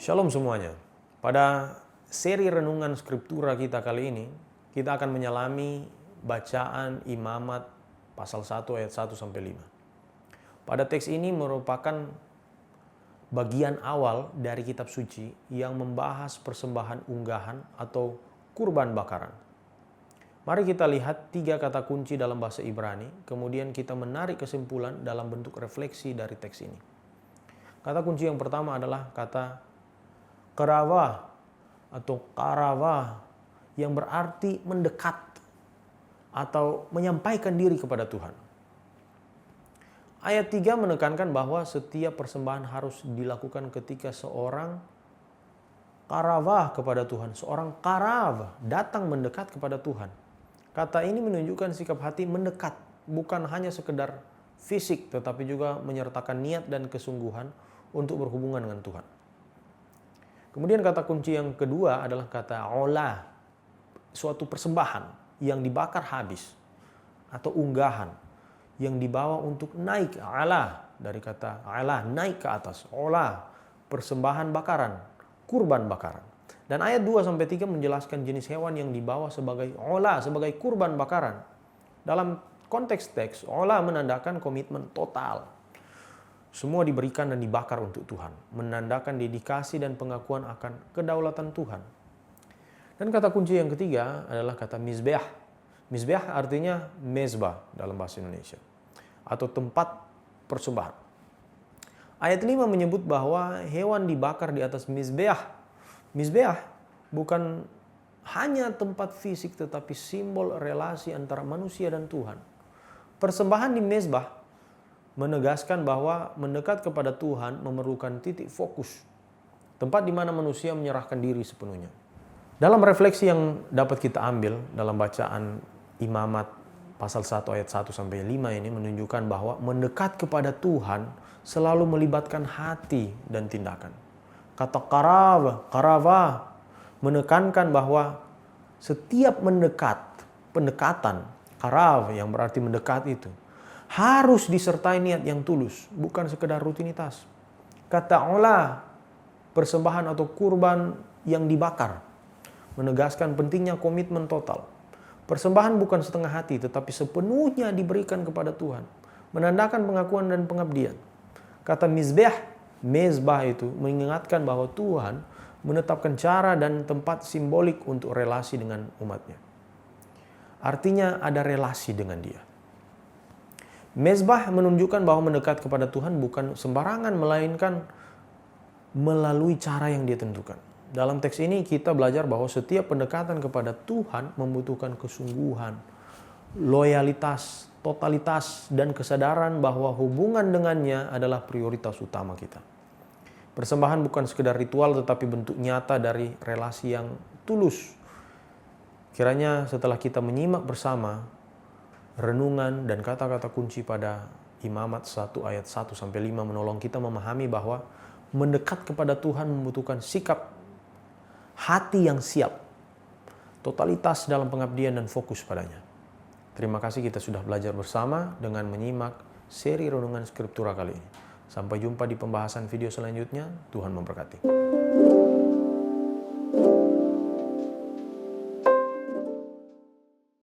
Shalom semuanya. Pada seri renungan skriptura kita kali ini, kita akan menyelami bacaan Imamat pasal 1 ayat 1 sampai 5. Pada teks ini merupakan bagian awal dari kitab suci yang membahas persembahan unggahan atau kurban bakaran. Mari kita lihat 3 kata kunci dalam bahasa Ibrani, kemudian kita menarik kesimpulan dalam bentuk refleksi dari teks ini. Kata kunci yang pertama adalah kata karavah atau karavah yang berarti mendekat atau menyampaikan diri kepada Tuhan. Ayat 3 menekankan bahwa setiap persembahan harus dilakukan ketika seorang karavah kepada Tuhan. Seorang karav datang mendekat kepada Tuhan. Kata ini menunjukkan sikap hati mendekat, bukan hanya sekedar fisik tetapi juga menyertakan niat dan kesungguhan untuk berhubungan dengan Tuhan. Kemudian kata kunci yang kedua adalah kata olah, suatu persembahan yang dibakar habis atau unggahan yang dibawa untuk naik, ala dari kata ala, naik ke atas, olah, persembahan bakaran, kurban bakaran. Dan ayat 2-3 menjelaskan jenis hewan yang dibawa sebagai olah, sebagai kurban bakaran. Dalam konteks teks, olah menandakan komitmen total. Semua diberikan dan dibakar untuk Tuhan, menandakan dedikasi dan pengakuan akan kedaulatan Tuhan. Dan kata kunci yang ketiga adalah kata mizbeah. Mizbeah artinya mezbah dalam bahasa Indonesia, atau tempat persembahan. Ayat 5 menyebut bahwa hewan dibakar di atas mizbeah. Mizbeah bukan hanya tempat fisik tetapi simbol relasi antara manusia dan Tuhan. Persembahan di mezbah menegaskan bahwa mendekat kepada Tuhan memerlukan titik fokus, tempat di mana manusia menyerahkan diri sepenuhnya. Dalam refleksi yang dapat kita ambil dalam bacaan Imamat pasal 1 ayat 1 sampai 5 ini menunjukkan bahwa mendekat kepada Tuhan selalu melibatkan hati dan tindakan. Kata karavah menekankan bahwa setiap pendekatan, karav yang berarti mendekat itu harus disertai niat yang tulus, bukan sekedar rutinitas. Kata olah, persembahan atau kurban yang dibakar, menegaskan pentingnya komitmen total. Persembahan bukan setengah hati, tetapi sepenuhnya diberikan kepada Tuhan, menandakan pengakuan dan pengabdian. Kata mezbah itu mengingatkan bahwa Tuhan menetapkan cara dan tempat simbolik untuk relasi dengan umatnya. Artinya ada relasi dengan Dia. Mezbah menunjukkan bahwa mendekat kepada Tuhan bukan sembarangan, melainkan melalui cara yang Dia tentukan. Dalam teks ini kita belajar bahwa setiap pendekatan kepada Tuhan membutuhkan kesungguhan, loyalitas, totalitas, dan kesadaran bahwa hubungan dengannya adalah prioritas utama kita. Persembahan bukan sekedar ritual tetapi bentuk nyata dari relasi yang tulus. Kiranya setelah kita menyimak bersama renungan dan kata-kata kunci pada Imamat 1 ayat 1-5 menolong kita memahami bahwa mendekat kepada Tuhan membutuhkan sikap hati yang siap, totalitas dalam pengabdian dan fokus padanya. Terima kasih kita sudah belajar bersama dengan menyimak seri renungan skriptura kali ini. Sampai jumpa di pembahasan video selanjutnya. Tuhan memberkati.